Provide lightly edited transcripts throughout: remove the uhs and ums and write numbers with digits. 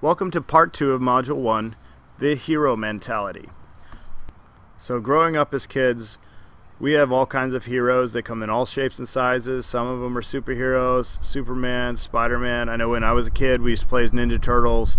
Welcome to part 2 of Module 1, the hero mentality. So growing up as kids, we have all kinds of heroes. They come in all shapes and sizes. Some of them are superheroes, Superman, Spider-Man. I know when I was a kid, we used to play as Ninja Turtles,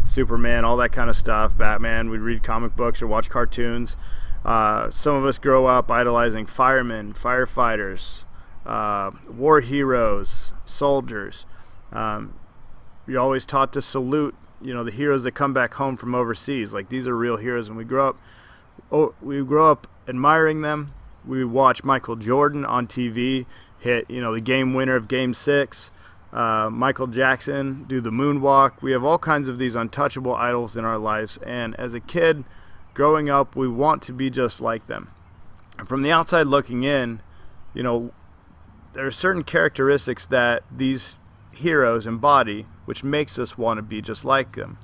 Superman, all that kind of stuff, Batman. We'd read comic books or watch cartoons. Some of us grow up idolizing firemen, firefighters, war heroes, soldiers. You're always taught to salute, the heroes that come back home from overseas. Like, these are real heroes, and we grow up admiring them. We watch Michael Jordan on TV hit, the game winner of Game 6. Michael Jackson do the moonwalk. We have all kinds of these untouchable idols in our lives, and as a kid growing up, we want to be just like them. And from the outside looking in, there are certain characteristics that these heroes embody, which makes us want to be just like them.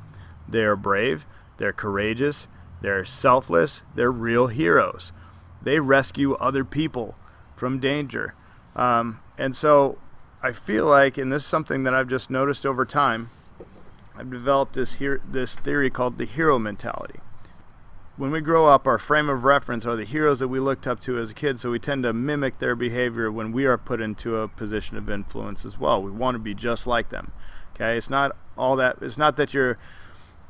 They're brave, they're courageous, they're selfless, they're real heroes. They rescue other people from danger. And so I feel like, and this is something that I've just noticed over time, I've developed this theory called the hero mentality. When we grow up, our frame of reference are the heroes that we looked up to as a kid, so we tend to mimic their behavior when we are put into a position of influence as well. We want to be just like them. Okay, it's not that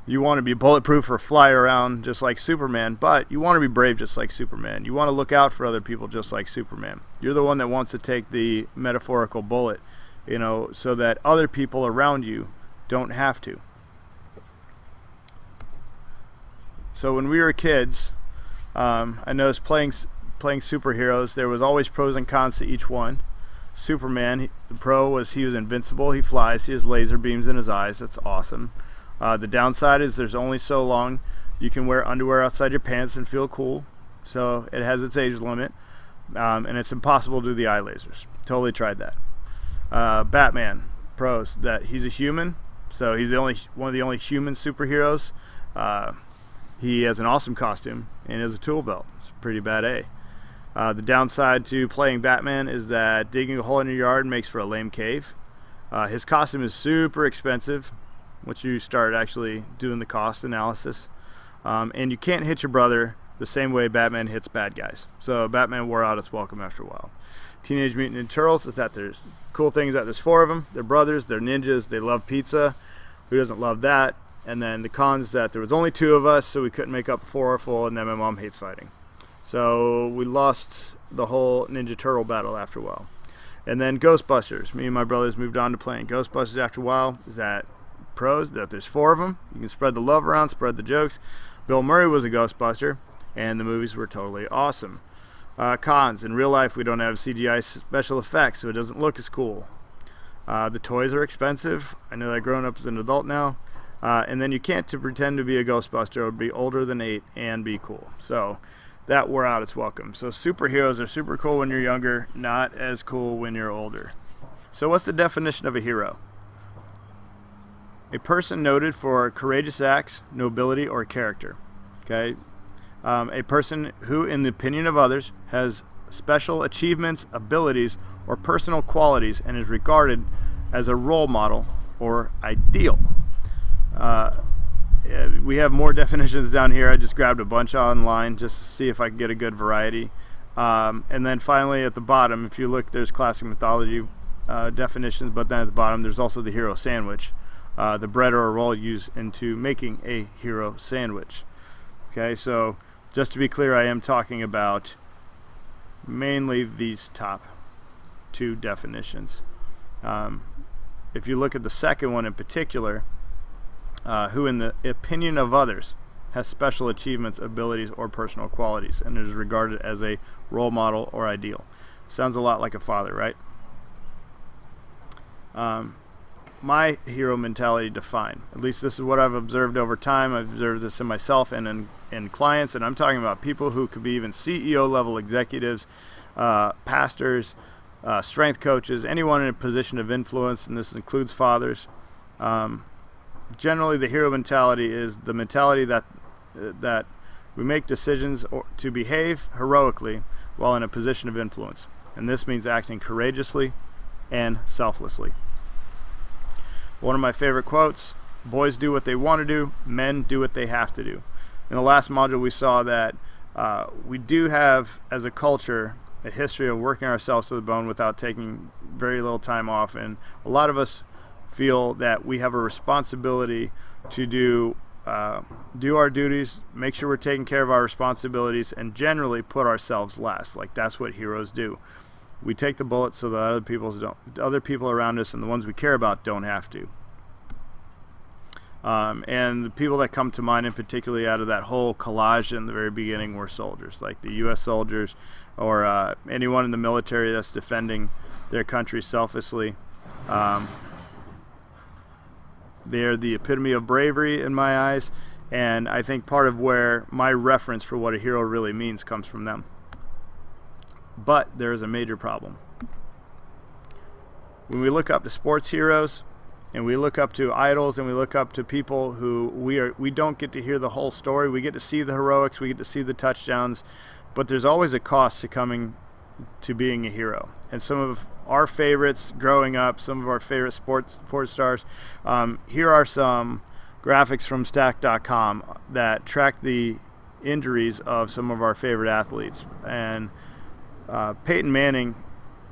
you want to be bulletproof or fly around just like Superman, but you want to be brave just like Superman. You want to look out for other people just like Superman. You're the one that wants to take the metaphorical bullet, so that other people around you don't have to. So when we were kids, I noticed playing superheroes, there was always pros and cons to each one. Superman, the pro was he was invincible, he flies, he has laser beams in his eyes, that's awesome. The downside is there's only so long you can wear underwear outside your pants and feel cool, so it has its age limit, and it's impossible to do the eye lasers. Totally tried that. Batman, pros, that he's a human, so he's one of the only human superheroes. He has an awesome costume and has a tool belt. It's pretty bad A. The downside to playing Batman is that digging a hole in your yard makes for a lame cave. His costume is super expensive once you start actually doing the cost analysis. And you can't hit your brother the same way Batman hits bad guys. So Batman wore out its welcome after a while. Teenage Mutant Ninja Turtles is that there's cool things that there's 4 of them. They're brothers, they're ninjas, they love pizza. Who doesn't love that? And then the cons that there was only 2 of us, so we couldn't make up 4 full, and then my mom hates fighting. So we lost the whole Ninja Turtle battle after a while. And then Ghostbusters. Me and my brothers moved on to playing Ghostbusters after a while. Is that pros? That there's 4 of them. You can spread the love around, spread the jokes. Bill Murray was a Ghostbuster, and the movies were totally awesome. Cons. In real life, we don't have CGI special effects, so it doesn't look as cool. The toys are expensive. I know that growing up as an adult now. And then you can't pretend to be a Ghostbuster or be older than 8 and be cool. So that wore out its welcome. So superheroes are super cool when you're younger, not as cool when you're older. So what's the definition of a hero? A person noted for courageous acts, nobility, or character. Okay? A person who, in the opinion of others, has special achievements, abilities, or personal qualities and is regarded as a role model or ideal. We have more definitions down here. I just grabbed a bunch online just to see if I could get a good variety. And then finally at the bottom, if you look, there's classic mythology definitions, but then at the bottom there's also the hero sandwich, the bread or a roll used into making a hero sandwich. Okay, so just to be clear, I am talking about mainly these top 2 definitions. If you look at the second one in particular, who in the opinion of others has special achievements, abilities, or personal qualities and is regarded as a role model or ideal. Sounds a lot like a father, right? My hero mentality defined, at least this is what I've observed over time. I've observed this in myself and in clients, and I'm talking about people who could be even CEO level executives, pastors, strength coaches, anyone in a position of influence, and this includes fathers. Generally, the hero mentality is the mentality that we make decisions to behave heroically while in a position of influence. And this means acting courageously and selflessly. One of my favorite quotes Boys do what they want to do, men do what they have to do. In the last module, we saw that we do have, as a culture, a history of working ourselves to the bone without taking very little time off, and a lot of us feel that we have a responsibility to do our duties, make sure we're taking care of our responsibilities, and generally put ourselves last. Like, that's what heroes do. We take the bullet so that other people around us and the ones we care about don't have to. And the people that come to mind, in particularly out of that whole collage in the very beginning, were soldiers, like the U.S. soldiers, or anyone in the military that's defending their country selflessly. They're the epitome of bravery in my eyes, and I think part of where my reference for what a hero really means comes from them. But there is a major problem. When we look up to sports heroes, and we look up to idols, and we look up to people who we don't get to hear the whole story. We get to see the heroics, we get to see the touchdowns, but there's always a cost to coming to being a hero. And some of our favorites growing up, some of our favorite sports stars, here are some graphics from Stack.com that track the injuries of some of our favorite athletes. And Peyton Manning,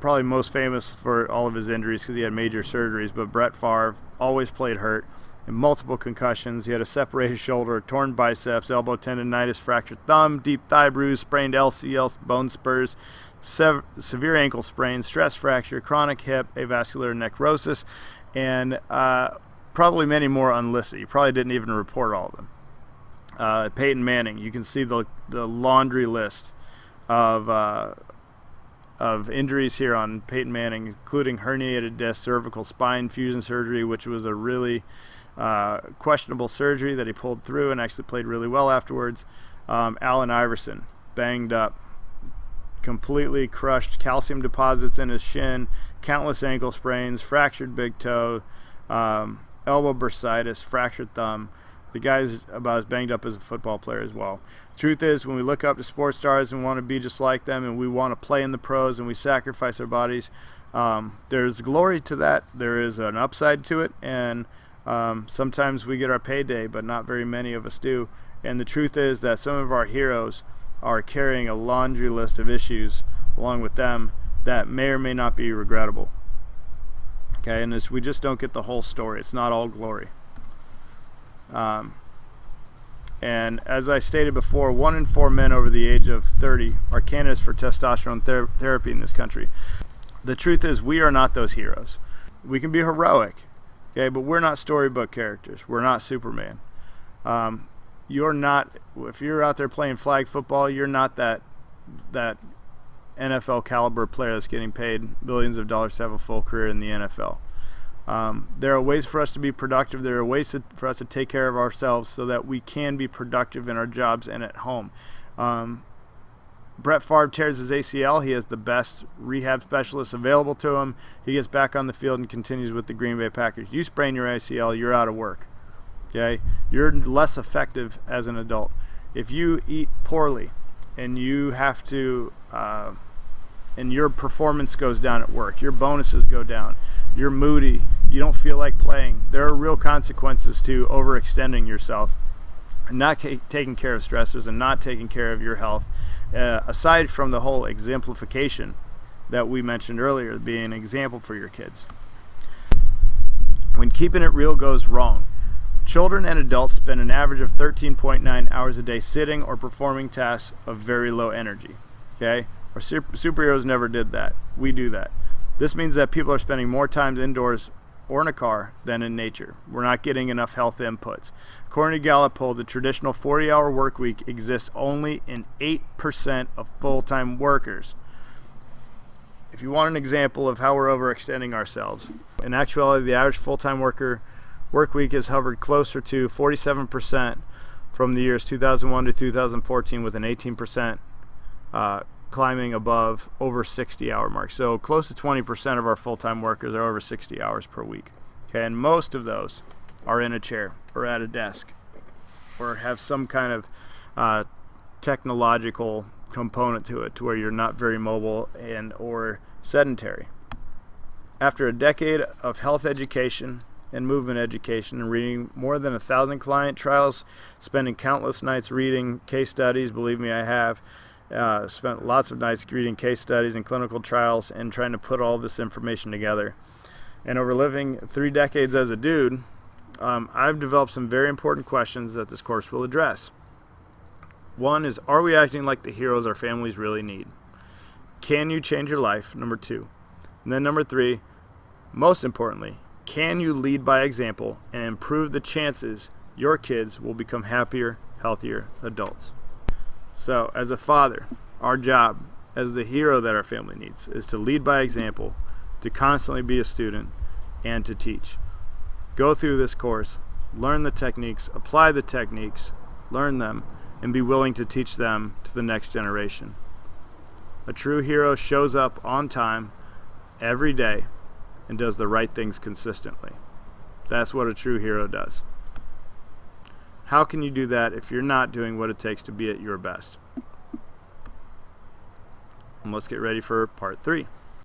probably most famous for all of his injuries because he had major surgeries, but Brett Favre always played hurt, and multiple concussions. He had a separated shoulder, torn biceps, elbow tendonitis, fractured thumb, deep thigh bruise, sprained LCL, bone spurs, severe ankle sprain, stress fracture, chronic hip, avascular necrosis, and probably many more unlisted. He probably didn't even report all of them. Peyton Manning, you can see the laundry list of injuries here on Peyton Manning, including herniated disc, cervical spine fusion surgery, which was a really questionable surgery that he pulled through and actually played really well afterwards. Allen Iverson, banged up, completely crushed, calcium deposits in his shin, countless ankle sprains, fractured big toe, elbow bursitis, fractured thumb. The guy's about as banged up as a football player as well. Truth is, when we look up to sports stars and want to be just like them, and we want to play in the pros, and we sacrifice our bodies, there's glory to that. There is an upside to it, and sometimes we get our payday, but not very many of us do. And the truth is that some of our heroes are carrying a laundry list of issues along with them that may or may not be regrettable. Okay, and we just don't get the whole story. It's not all glory. And as I stated before, 1 in 4 men over the age of 30 are candidates for testosterone therapy in this country. The truth is, we are not those heroes. We can be heroic, okay, but we're not storybook characters. We're not Superman. You're not, if you're out there playing flag football, you're not that NFL caliber player that's getting paid billions of dollars to have a full career in the NFL. There are ways for us to be productive. There are ways for us to take care of ourselves so that we can be productive in our jobs and at home. Brett Favre tears his ACL. He has the best rehab specialists available to him. He gets back on the field and continues with the Green Bay Packers. You sprain your ACL, you're out of work. Okay? You're less effective as an adult. If you eat poorly and you have to, and your performance goes down at work, your bonuses go down, you're moody, you don't feel like playing, there are real consequences to overextending yourself and not taking care of stressors and not taking care of your health, aside from the whole exemplification that we mentioned earlier, being an example for your kids. When keeping it real goes wrong, children and adults spend an average of 13.9 hours a day sitting or performing tasks of very low energy. Okay? Our superheroes never did that. We do that. This means that people are spending more time indoors or in a car than in nature. We're not getting enough health inputs. According to Gallup poll, the traditional 40-hour work week exists only in 8% of full-time workers. If you want an example of how we're overextending ourselves, in actuality, the average full-time worker work week has hovered closer to 47% from the years 2001 to 2014, with an 18% climbing above over 60-hour mark. So close to 20% of our full-time workers are over 60 hours per week. Okay, and most of those are in a chair or at a desk or have some kind of technological component to it, to where you're not very mobile and or sedentary. After a decade of health education and movement education and reading more than 1,000 client trials, spending countless nights reading case studies. Believe me, I have. Spent lots of nights reading case studies and clinical trials and trying to put all this information together. And over living 3 decades as a dude, I've developed some very important questions that this course will address. One is, are we acting like the heroes our families really need? Can you change your life? Number 2. And then number 3, most importantly, can you lead by example and improve the chances your kids will become happier, healthier adults? So, as a father, our job as the hero that our family needs is to lead by example, to constantly be a student, and to teach. Go through this course, learn the techniques, apply the techniques, learn them, and be willing to teach them to the next generation. A true hero shows up on time every day and does the right things consistently. That's what a true hero does. How can you do that if you're not doing what it takes to be at your best? And let's get ready for part 3.